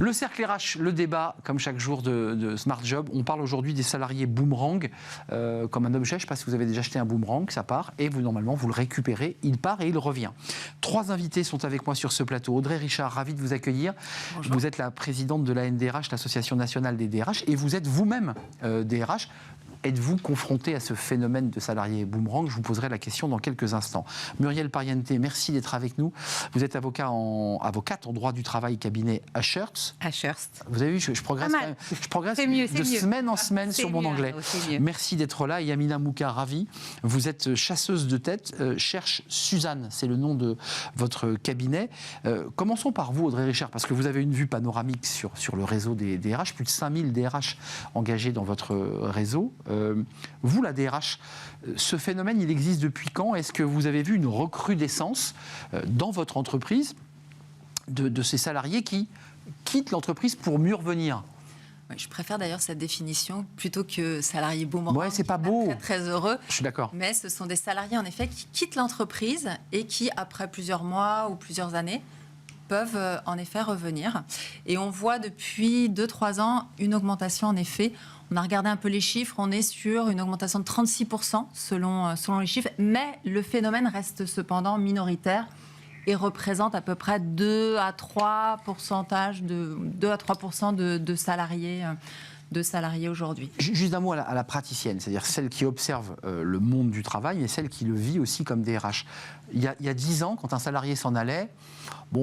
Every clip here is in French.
Le cercle RH, le débat, comme chaque jour de Smart Job. On parle aujourd'hui des salariés boomerang comme un objet. Je ne sais pas si vous avez déjà acheté un boomerang, ça part, et vous, normalement, vous le récupérez. Il part et il revient. 3 invités sont avec moi sur ce plateau. Audrey Richard, ravi de vous accueillir. Bonjour. Vous êtes la présidente de la NDRH, l'Association nationale des DRH, et vous êtes vous-même DRH. Êtes-vous confronté à ce phénomène de salariés boomerang? Je vous poserai la question dans quelques instants. Muriel Pariente, merci d'être avec nous. Vous êtes avocate en droit du travail, cabinet Ashurst. Vous avez vu, je progresse quand même. Je progresse semaine en semaine sur mon anglais. Merci d'être là. Et Amina Mouka, ravi. Vous êtes chasseuse de tête, cherche Suzanne, c'est le nom de votre cabinet. Commençons par vous, Audrey Richard, parce que vous avez une vue panoramique sur le réseau des DRH, plus de 5000 DRH engagés dans votre réseau. Vous, la DRH, ce phénomène, il existe depuis quand? Est-ce que vous avez vu une recrudescence dans votre entreprise de ces salariés qui quittent l'entreprise pour mieux revenir? Je préfère d'ailleurs cette définition plutôt que salarié boomerang. Ouais, c'est pas beau. Très, très heureux. Je suis d'accord. Mais ce sont des salariés en effet qui quittent l'entreprise et qui, après plusieurs mois ou plusieurs années, peuvent en effet revenir. Et on voit depuis 2-3 ans une augmentation en effet. On a regardé un peu les chiffres, on est sur une augmentation de 36% selon les chiffres, mais le phénomène reste cependant minoritaire et représente à peu près 2 à 3% de salariés aujourd'hui. Juste un mot à la praticienne, c'est-à-dire celle qui observe le monde du travail et celle qui le vit aussi comme DRH. Il y a 10 ans, quand un salarié s'en allait,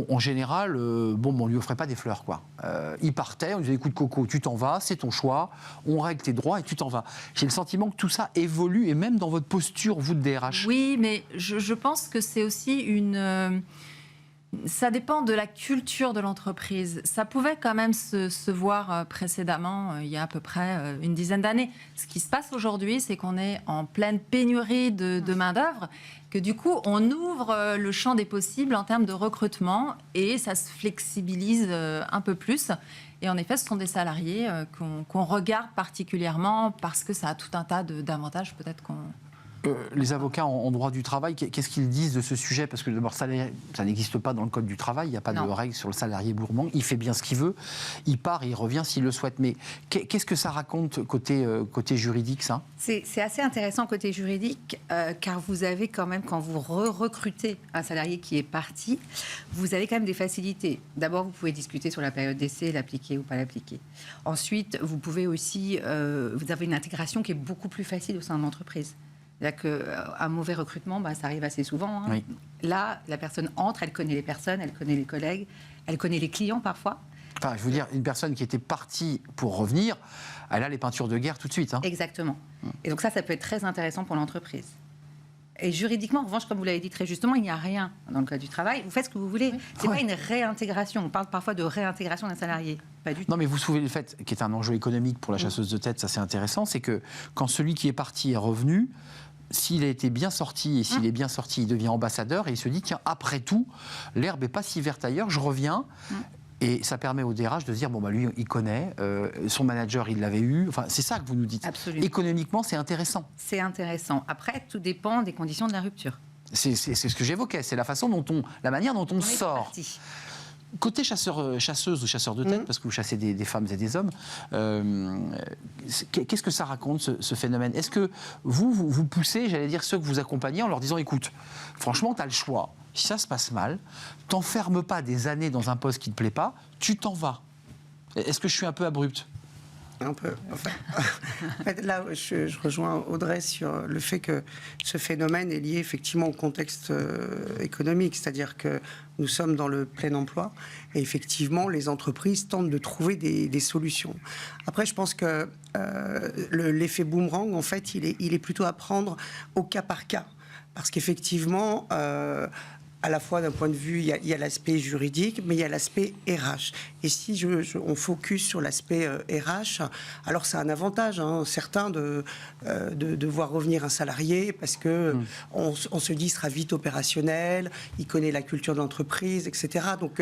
en général, on ne lui offrait pas des fleurs, quoi. Il partait, on lui disait, écoute Coco, tu t'en vas, c'est ton choix, on règle tes droits et tu t'en vas. J'ai le sentiment que tout ça évolue, et même dans votre posture, vous, de DRH. Oui, mais je pense que c'est aussi ça dépend de la culture de l'entreprise. Ça pouvait quand même se voir précédemment, il y a à peu près une dizaine d'années. Ce qui se passe aujourd'hui, c'est qu'on est en pleine pénurie de main-d'œuvre, que du coup, on ouvre le champ des possibles en termes de recrutement et ça se flexibilise un peu plus. Et en effet, ce sont des salariés qu'on regarde particulièrement parce que ça a tout un tas d'avantages, peut-être qu'on... Les avocats en droit du travail, qu'est-ce qu'ils disent de ce sujet? Parce que d'abord, ça n'existe pas dans le Code du travail, il n'y a pas de règle sur le salarié boomerang, il fait bien ce qu'il veut, il part et il revient s'il le souhaite. Mais qu'est-ce que ça raconte côté juridique, ça? C'est assez intéressant côté juridique, car vous avez quand même, quand vous recrutez un salarié qui est parti, vous avez quand même des facilités. D'abord, vous pouvez discuter sur la période d'essai, l'appliquer ou pas l'appliquer. Ensuite, vous pouvez aussi, vous avez une intégration qui est beaucoup plus facile au sein de l'entreprise. C'est-à-dire qu'un mauvais recrutement, ça arrive assez souvent. Hein. Oui. Là, la personne entre, elle connaît les personnes, elle connaît les collègues, elle connaît les clients parfois. Enfin, je veux dire, une personne qui était partie pour revenir, elle a les peintures de guerre tout de suite. Hein. Exactement. Et donc ça peut être très intéressant pour l'entreprise. Et juridiquement, en revanche, comme vous l'avez dit très justement, il n'y a rien dans le Code du travail. Vous faites ce que vous voulez. Oui. C'est pas une réintégration. On parle parfois de réintégration d'un salarié. Pas du tout. Non, mais vous soulevez le fait, qui est un enjeu économique pour la chasseuse de tête, ça c'est intéressant, c'est que quand celui qui est parti est revenu, s'il a été bien sorti, et s'il est bien sorti, il devient ambassadeur, et il se dit, tiens, après tout, l'herbe n'est pas si verte ailleurs, je reviens. Et ça permet au DRH de se dire, lui, il connaît, son manager, il l'avait eu. Enfin, c'est ça que vous nous dites. Absolument. Économiquement, c'est intéressant. C'est intéressant. Après, tout dépend des conditions de la rupture. C'est ce que j'évoquais, c'est la manière dont on sort. Côté chasseuse ou chasseur de tête, parce que vous chassez des femmes et des hommes, qu'est-ce que ça raconte, ce phénomène? Est-ce que vous poussez, j'allais dire, ceux que vous accompagnez en leur disant, écoute, franchement, tu as le choix. Si ça se passe mal, t'enferme pas des années dans un poste qui ne te plaît pas, tu t'en vas. Est-ce que je suis un peu abrupte? Un peu. Enfin, en fait, là, je rejoins Audrey sur le fait que ce phénomène est lié effectivement au contexte économique, c'est-à-dire que nous sommes dans le plein emploi et effectivement, les entreprises tentent de trouver des solutions. Après, je pense que l'effet boomerang, en fait, il est plutôt à prendre au cas par cas, parce qu'effectivement, à la fois d'un point de vue, il y a l'aspect juridique, mais il y a l'aspect RH. Et si on focus sur l'aspect RH, alors c'est un avantage, certain, de voir revenir un salarié, parce que on se dit, il sera vite opérationnel, il connaît la culture de l'entreprise, etc. Donc,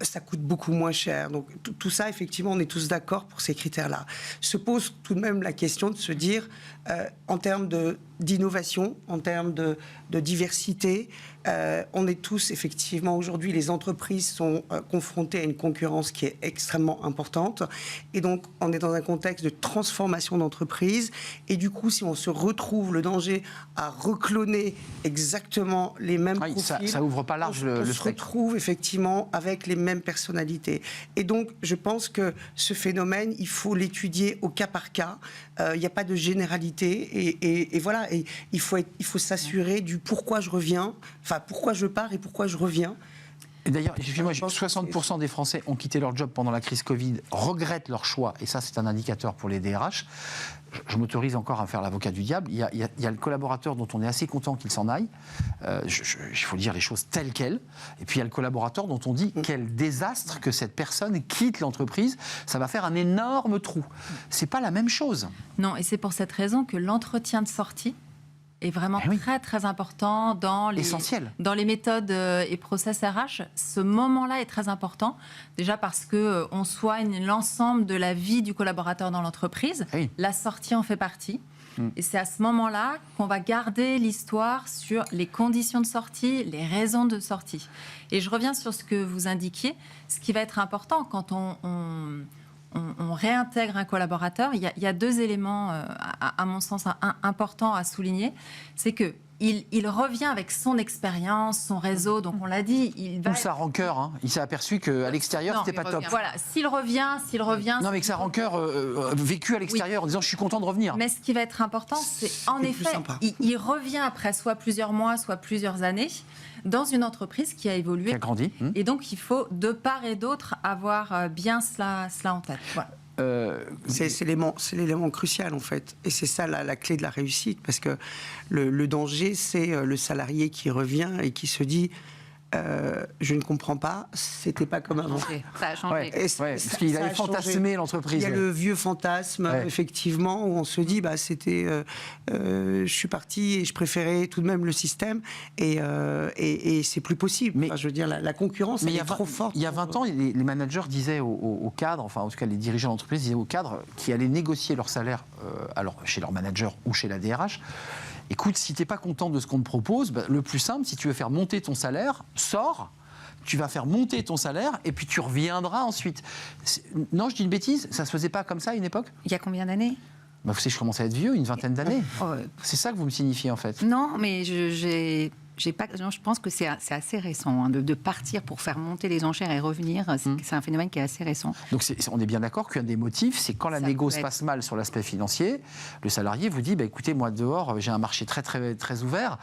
ça coûte beaucoup moins cher. Donc, tout ça, effectivement, on est tous d'accord pour ces critères-là. Se pose tout de même la question de se dire, en termes d'innovation, en termes de diversité, on est tous, effectivement, aujourd'hui, les entreprises sont confrontées à une concurrence qui est extrêmement importante. Et donc, on est dans un contexte de transformation d'entreprise. Et du coup, si on se retrouve le danger à recloner exactement les mêmes profils, ça ouvre pas large le on se spectre. retrouve effectivement avec les mêmes personnalités. Et donc, je pense que ce phénomène, il faut l'étudier au cas par cas. Il n'y a pas de généralité. Et voilà, et il faut s'assurer du pourquoi je reviens, enfin pourquoi je pars et pourquoi je reviens. Et d'ailleurs, excusez-moi, 60% des Français ont quitté leur job pendant la crise Covid, regrettent leur choix, et ça c'est un indicateur pour les DRH. Je m'autorise encore à faire l'avocat du diable. Il y a le collaborateur dont on est assez content qu'il s'en aille. Il faut dire les choses telles quelles. Et puis il y a le collaborateur dont on dit quel désastre que cette personne quitte l'entreprise. Ça va faire un énorme trou. C'est pas la même chose. Non, et c'est pour cette raison que l'entretien de sortie est vraiment très très important dans les méthodes et process RH. Ce moment-là est très important, déjà parce qu'on soigne l'ensemble de la vie du collaborateur dans l'entreprise. La sortie en fait partie. Et c'est à ce moment-là qu'on va garder l'histoire sur les conditions de sortie, les raisons de sortie. Et je reviens sur ce que vous indiquiez. Ce qui va être important quand on réintègre un collaborateur, il y a deux éléments, à mon sens, importants à souligner. C'est qu'il revient avec son expérience, son réseau, donc on l'a dit. Ou sa rancœur, hein. Il s'est aperçu qu'à l'extérieur, c'était pas top. Voilà, s'il revient... Non, mais que sa rancœur vécue à l'extérieur, en disant je suis content de revenir. Mais ce qui va être important, c'est en effet, il revient après soit plusieurs mois, soit plusieurs années, dans une entreprise qui a évolué. Qui a grandi. Et donc, il faut, de part et d'autre, avoir bien cela en tête. Voilà. C'est l'élément crucial, en fait. Et c'est ça la clé de la réussite. Parce que le danger, c'est le salarié qui revient et qui se dit... je ne comprends pas, c'était pas comme avant. Ça a changé. Parce qu'il avait fantasmé l'entreprise. Il y a le vieux fantasme, effectivement, où on se dit, je suis parti et je préférais tout de même le système, et c'est plus possible. Mais, je veux dire, la concurrence, elle est trop forte. Il y a 20 ans, les managers disaient aux cadres, enfin en tout cas les dirigeants d'entreprise disaient aux cadres qui allaient négocier leur salaire chez leur manager ou chez la DRH, écoute, si tu n'es pas content de ce qu'on te propose, le plus simple, si tu veux faire monter ton salaire, sors, tu vas faire monter ton salaire et puis tu reviendras ensuite. Non, je dis une bêtise, ça ne se faisait pas comme ça à une époque ? Il y a combien d'années ? Vous savez, je commence à être vieux, une vingtaine d'années. C'est ça que vous me signifiez en fait. Non, mais je pense que c'est assez récent, hein, de partir pour faire monter les enchères et revenir. C'est un phénomène qui est assez récent. Donc on est bien d'accord qu'un des motifs, c'est quand la négo se passe mal sur l'aspect financier, le salarié vous dit écoutez, moi dehors, j'ai un marché très, très, très ouvert,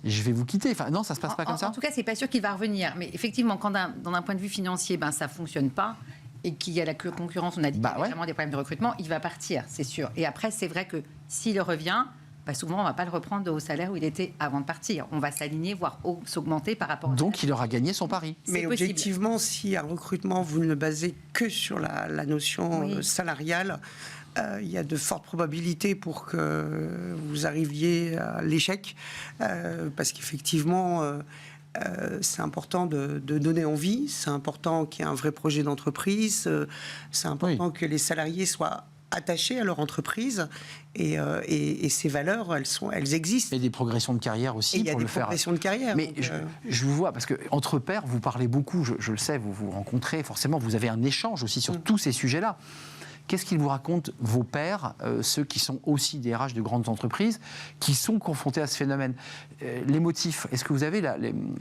je vais vous quitter. Enfin, non, ça se passe pas comme ça. En tout cas, c'est pas sûr qu'il va revenir. Mais effectivement, quand dans un point de vue financier, ça fonctionne pas, et qu'il y a la concurrence, on a dit qu'il y a vraiment des problèmes de recrutement, il va partir, c'est sûr. Et après, c'est vrai que s'il revient, souvent, on ne va pas le reprendre au salaire où il était avant de partir. On va s'aligner, voire s'augmenter par rapport à... Donc, il aura gagné son pari. Mais objectivement, si un recrutement, vous ne le basez que sur la notion salariale, il y a de fortes probabilités pour que vous arriviez à l'échec, parce qu'effectivement... c'est important de donner envie, c'est important qu'il y ait un vrai projet d'entreprise, c'est important que les salariés soient attachés à leur entreprise, et ces valeurs, elles existent. Et des progressions de carrière aussi pour le faire. Il y a des progressions de carrière. Mais je vous vois, parce qu'entre pairs, vous parlez beaucoup, je le sais, vous vous rencontrez, forcément, vous avez un échange aussi sur tous ces sujets-là. Qu'est-ce qu'ils vous racontent, vos pairs, ceux qui sont aussi des RH de grandes entreprises, qui sont confrontés à ce phénomène ? Les motifs, est-ce que vous avez,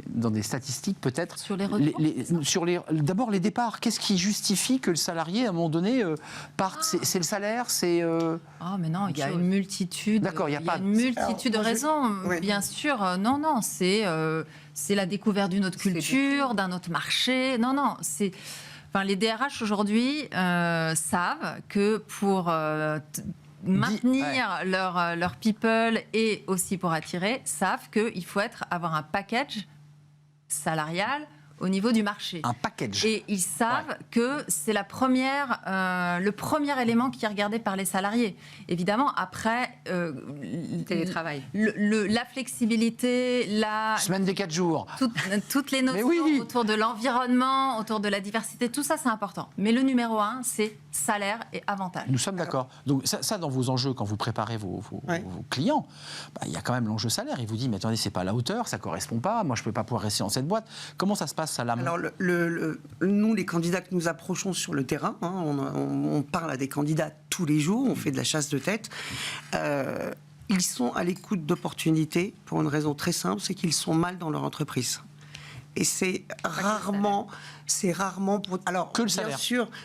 dans des statistiques peut-être... Sur les retours d'abord les départs, qu'est-ce qui justifie que le salarié, à un moment donné, parte ? C'est le salaire, c'est... mais non, il y a une multitude, D'accord, il y a une multitude de raisons. Bien sûr, non, c'est la découverte d'une autre culture, d'un autre marché. Non, c'est... Enfin, les DRH aujourd'hui savent que pour maintenir leur people et aussi pour attirer, savent qu'il faut avoir un package salarial au niveau du marché. Un package. Et ils savent que c'est le premier élément qui est regardé par les salariés. Évidemment, après, Télétravail. la flexibilité, Semaine des 4 jours. toutes les notions autour de l'environnement, autour de la diversité, tout ça c'est important. Mais le numéro 1, c'est salaire et avantage. Nous sommes d'accord. Donc ça, dans vos enjeux, quand vous préparez vos clients, il y a quand même l'enjeu salaire. Il vous dit, mais attendez, c'est pas à la hauteur, ça correspond pas, moi je peux pas pouvoir rester dans cette boîte. Comment ça se passe à l'amont? Alors, nous, les candidats que nous approchons sur le terrain, on parle à des candidats tous les jours, on fait de la chasse de tête. Ils sont à l'écoute d'opportunités pour une raison très simple, c'est qu'ils sont mal dans leur entreprise. Et c'est rarement pour... Alors, que le salaire.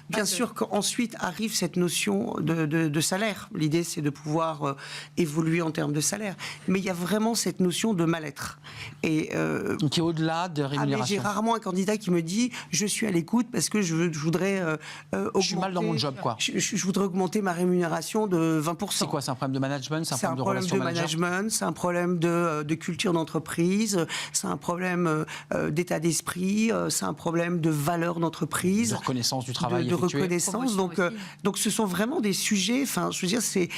Bien sûr qu'ensuite arrive cette notion de salaire. L'idée, c'est de pouvoir évoluer en termes de salaire. Mais il y a vraiment cette notion de mal-être. Qui est au-delà de rémunération. J'ai rarement un candidat qui me dit « je suis à l'écoute parce que je voudrais augmenter... Je suis mal dans mon job, quoi. Je voudrais augmenter ma rémunération de 20%. » C'est quoi? C'est un problème de management? C'est un problème de management, c'est un problème de culture d'entreprise, c'est un problème d'état d'esprit, c'est un problème de valeur d'entreprise, de reconnaissance du travail, de reconnaissance. Donc ce sont vraiment des sujets. Enfin, je veux dire, c'est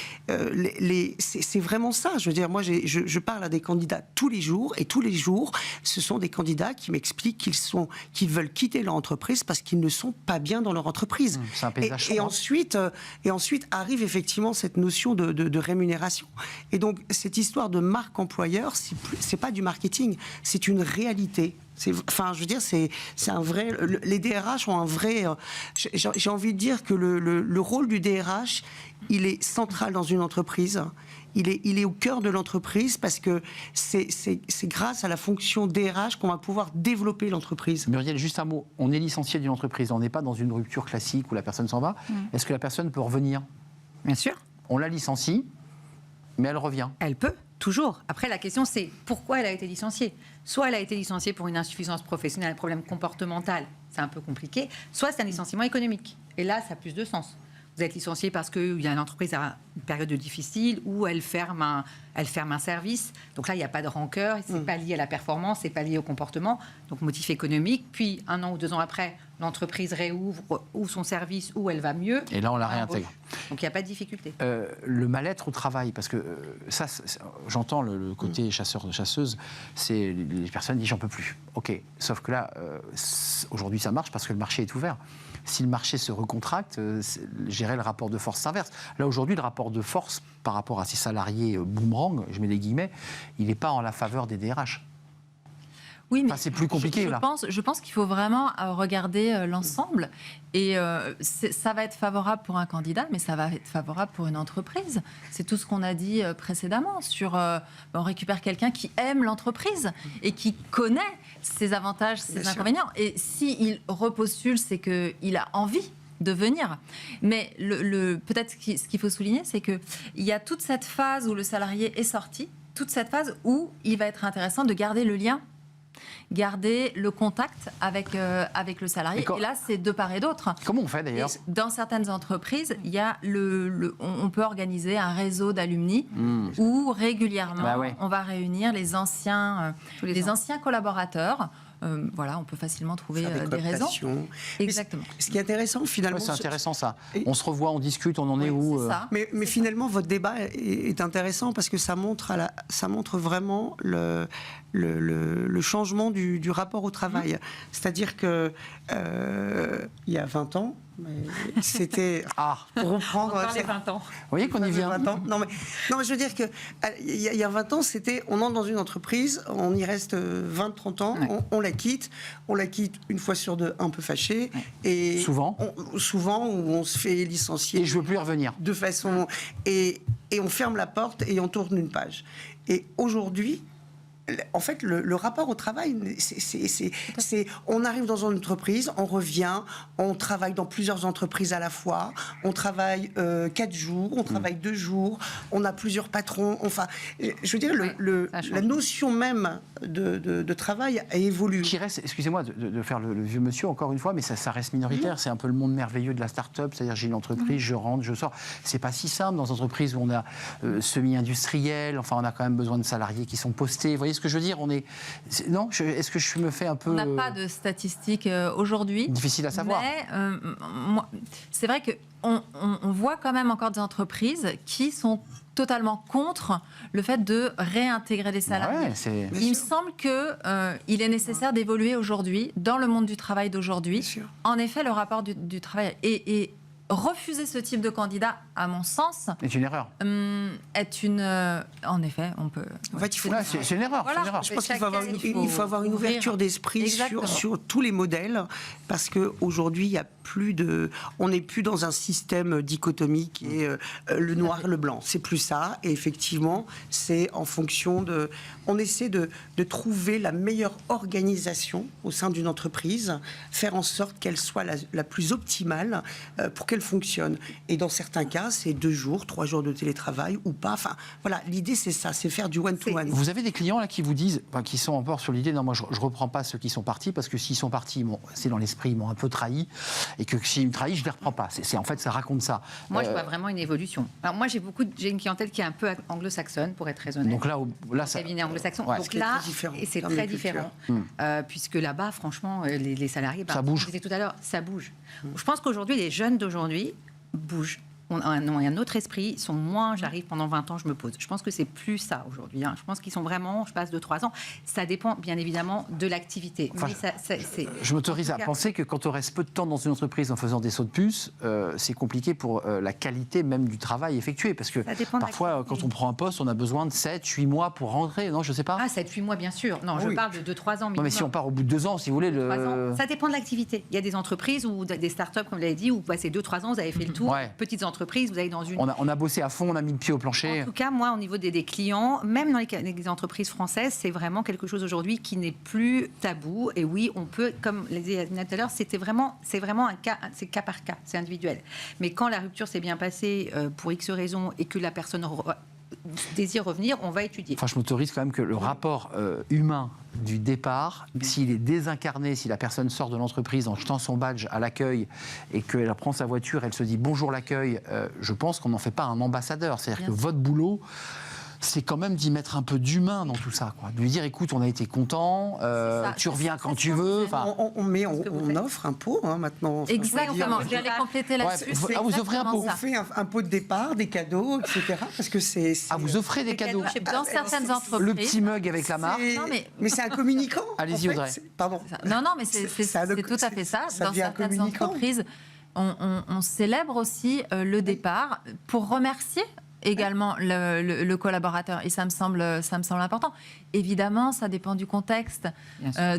vraiment ça. Je veux dire, moi, je parle à des candidats tous les jours, et tous les jours, ce sont des candidats qui m'expliquent qu'ils veulent quitter leur entreprise parce qu'ils ne sont pas bien dans leur entreprise. C'est un paysage. Et ensuite arrive effectivement cette notion de rémunération. Et donc cette histoire de marque employeur, c'est pas du marketing, c'est une réalité. Enfin, je veux dire, c'est un vrai. Les DRH ont un vrai. J'ai envie de dire que le rôle du DRH, il est central dans une entreprise. Il est au cœur de l'entreprise parce que c'est grâce à la fonction DRH qu'on va pouvoir développer l'entreprise. Muriel, juste un mot. On est licencié d'une entreprise. On n'est pas dans une rupture classique où la personne s'en va. Est-ce que la personne peut revenir? Bien sûr. On la licencie, mais elle revient. Elle peut. Toujours. Après, la question, c'est pourquoi elle a été licenciée. Soit elle a été licenciée pour une insuffisance professionnelle, un problème comportemental, c'est un peu compliqué. Soit c'est un licenciement économique. Et là, ça a plus de sens. Vous êtes licencié parce qu'il y a une entreprise à une période difficile où elle ferme un service. Donc là, il n'y a pas de rancœur, c'est pas lié à la performance, c'est pas lié au comportement. Donc motif économique. Puis 1 an ou 2 ans après, l'entreprise réouvre ou son service où elle va mieux. Et là, on la réintègre. Donc il n'y a pas de difficulté. Le mal-être au travail, parce que ça, j'entends le côté chasseur de chasseuse, c'est les personnes disent j'en peux plus. Ok, sauf que là, aujourd'hui ça marche parce que le marché est ouvert. Si le marché se recontracte, gérer le rapport de force s'inverse. Là, aujourd'hui, le rapport de force par rapport à ces salariés boomerang, je mets des guillemets, il n'est pas en la faveur des DRH. Oui, mais c'est plus compliqué, je là. Je pense qu'il faut vraiment regarder l'ensemble. Et ça va être favorable pour un candidat, mais ça va être favorable pour une entreprise. C'est tout ce qu'on a dit précédemment sur on récupère quelqu'un qui aime l'entreprise et qui connaît ses avantages, ses inconvénients. Et s'il repostule, c'est qu'il a envie de venir. Mais peut-être ce qu'il faut souligner, c'est qu'il y a toute cette phase où le salarié est sorti, toute cette phase où il va être intéressant de garder le lien, garder le contact avec le salarié. Et là, c'est de part et d'autre. Comment on fait d'ailleurs? Dans certaines entreprises, il y a on peut organiser un réseau d'alumni où régulièrement, on va réunir les anciens collaborateurs. Voilà, on peut facilement trouver des raisons. Exactement. Ce qui est intéressant finalement... c'est intéressant ça. On se revoit, on discute, on en est où ça. Mais finalement, votre débat est intéressant parce que ça montre vraiment le changement du rapport au travail. C'est-à-dire que il y a 20 ans, c'était pour reprendre les 20 ans. Vous voyez qu'on y vient. 20 ans. Non, mais je veux dire que il y a 20 ans, c'était on entre dans une entreprise, on y reste 20-30 ans, on la quitte une fois sur deux, un peu fâché, et souvent où on se fait licencier. Et je veux plus y revenir. De façon et on ferme la porte et on tourne une page. Et aujourd'hui, en fait, le rapport au travail, on arrive dans une entreprise, on revient, on travaille dans plusieurs entreprises à la fois, on travaille 4 jours, on travaille 2 jours, on a plusieurs patrons. Enfin, je veux dire, la notion même de travail a évolué. Qui reste, excusez-moi de faire le vieux monsieur encore une fois, mais ça reste minoritaire. C'est un peu le monde merveilleux de la start-up, c'est-à-dire j'ai une entreprise, je rentre, je sors. C'est pas si simple dans une entreprise où on a semi-industriel, enfin on a quand même besoin de salariés qui sont postés. Vous voyez ce que je veux dire? Non, est-ce que je me fais un peu... On n'a pas de statistiques aujourd'hui. Difficile à savoir. Mais c'est vrai qu'on voit quand même encore des entreprises qui sont totalement contre le fait de réintégrer les salariés. Ouais, il me semble qu'il est nécessaire d'évoluer aujourd'hui, dans le monde du travail d'aujourd'hui. En effet, le rapport du travail et refuser ce type de candidat, à mon sens, est une erreur. En effet, on peut... En fait, il faut... c'est une erreur. Voilà. C'est une erreur. Je pense qu'il faut avoir une ouverture d'esprit sur tous les modèles, parce qu'aujourd'hui, il y a plus de... On n'est plus dans un système dichotomique et le noir et le blanc. C'est plus ça. Et effectivement, c'est en fonction de... On essaie de trouver la meilleure organisation au sein d'une entreprise, faire en sorte qu'elle soit la plus optimale pour qu'elle fonctionne. Et dans certains cas, c'est 2 jours, 3 jours de télétravail ou pas. Enfin, voilà, l'idée, c'est ça, c'est faire du one-to-one. Vous avez des clients là qui vous disent, qui sont encore sur l'idée, non, moi je reprends pas ceux qui sont partis, parce que s'ils sont partis, c'est dans l'esprit, ils m'ont un peu trahi, et que s'ils me trahissent, je les reprends pas. En fait, ça raconte ça. Moi, je vois vraiment une évolution. Alors moi, j'ai une clientèle qui est un peu anglo-saxonne, pour être très honnête. Donc là ça... Cabinet anglo-saxon. Ouais. Donc là, c'est très différent. Puisque là-bas, franchement, les salariés... Ça bouge. Je disais tout à l'heure, ça bouge. Je pense qu'aujourd'hui, les jeunes d'aujourd'hui bougent. On a un autre esprit, ils sont moins, j'arrive pendant 20 ans, je me pose. Je pense que c'est plus ça aujourd'hui. Je pense qu'ils sont vraiment, je passe 2-3 ans. Ça dépend bien évidemment de l'activité. Enfin, mais je m'autorise à penser que quand on reste peu de temps dans une entreprise en faisant des sauts de puce, c'est compliqué pour la qualité même du travail effectué. Parce que parfois, quand on prend un poste, on a besoin de 7-8 mois pour rentrer, non? Je sais pas. 7-8 mois, bien sûr. Non, je parle de 2-3 ans minimum. Non, mais si on part au bout de 2 ans, si vous voulez... Ça dépend de l'activité. Il y a des entreprises ou des startups, comme vous l'avez dit, où vous passez 2-3 ans, vous avez fait le tour. Petites entreprises, vous allez dans une... On a bossé à fond, on a mis le pied au plancher. En tout cas, moi, au niveau des clients, même dans les entreprises françaises, c'est vraiment quelque chose aujourd'hui qui n'est plus tabou. Et oui, on peut, comme les disait tout à l'heure, c'est vraiment un cas, c'est cas par cas, c'est individuel. Mais quand la rupture s'est bien passée pour X raisons et que la personne désire revenir, on va étudier. Enfin, je m'autorise quand même que le rapport humain du départ, s'il est désincarné, si la personne sort de l'entreprise en jetant son badge à l'accueil et qu'elle prend sa voiture, elle se dit bonjour l'accueil, je pense qu'on n'en fait pas un ambassadeur. C'est-à-dire que votre boulot, c'est quand même d'y mettre un peu d'humain dans tout ça, quoi. De lui dire, écoute, on a été content, tu reviens quand tu veux. Enfin, on offre un pot maintenant. Exactement, je vais aller compléter là-dessus. Vous offrez un pot. On fait un pot de départ, des cadeaux, etc. Parce que c'est... vous offrez des cadeaux. Dans certaines entreprises. Le petit mug avec la marque. Mais c'est un communicant. Allez-y, Audrey. Pardon. Non, mais c'est tout à fait ça. Dans certaines entreprises, on célèbre aussi le départ pour remercier également le collaborateur, et ça me semble important. Évidemment, ça dépend du contexte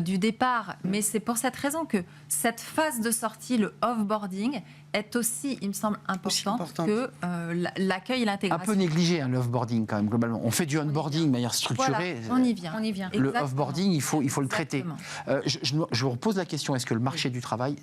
du départ, mais c'est pour cette raison que cette phase de sortie, le off-boarding, est aussi, il me semble, importante que l'accueil et l'intégration. Un peu négligé, l'off-boarding quand même, globalement. On fait du onboarding de manière structurée. Voilà, on y vient. Le off-boarding, il faut le traiter. Je vous repose la question, est-ce que le marché du travail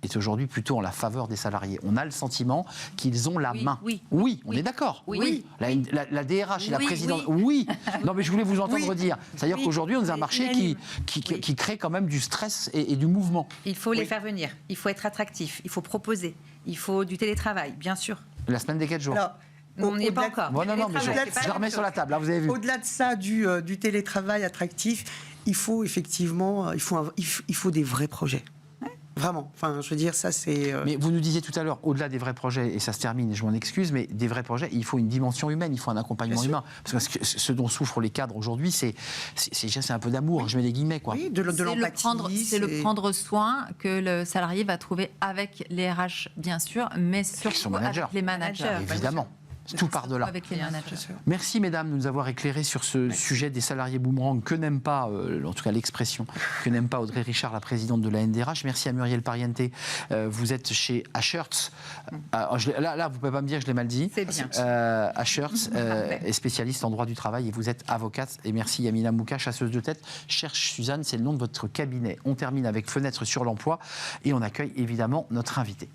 est aujourd'hui plutôt en la faveur des salariés? On a le sentiment qu'ils ont la main. Oui, on est d'accord. Oui. La DRH et la présidente. Oui. Non, mais je voulais vous entendre dire. C'est-à-dire qu'aujourd'hui, on est dans un marché qui crée quand même du stress et du mouvement. Il faut les faire venir. Il faut être attractif. Il faut proposer. Il faut du télétravail, bien sûr. La semaine des 4 jours. Alors, on n'y est pas encore. Bon, non, mais je la remets sur la table, là, vous avez vu. Au-delà de ça, du télétravail attractif, il faut effectivement il faut des vrais projets. Vraiment. Enfin, je veux dire, ça, c'est... Mais vous nous disiez tout à l'heure, au-delà des vrais projets, et ça se termine, et je m'en excuse, mais des vrais projets, il faut une dimension humaine, il faut un accompagnement humain. Parce que ce dont souffrent les cadres aujourd'hui, c'est un peu d'amour, je mets des guillemets, quoi. Oui, de l'empathie. C'est le prendre soin que le salarié va trouver avec les RH, bien sûr, mais surtout avec les managers. Évidemment. Tout part de là. Avec les managers. Merci mesdames de nous avoir éclairés sur ce sujet des salariés boomerang que n'aime pas, en tout cas l'expression, que n'aime pas Audrey Richard, la présidente de la NDRH. Merci à Muriel Pariente. Vous êtes chez Ashurst. Là, vous ne pouvez pas me dire que je l'ai mal dit. C'est bien. Ashurst est spécialiste en droit du travail et vous êtes avocate. Et merci Yamina Mouka, chasseuse de tête. Cherche Suzanne, c'est le nom de votre cabinet. On termine avec Fenêtre sur l'emploi et on accueille évidemment notre invité.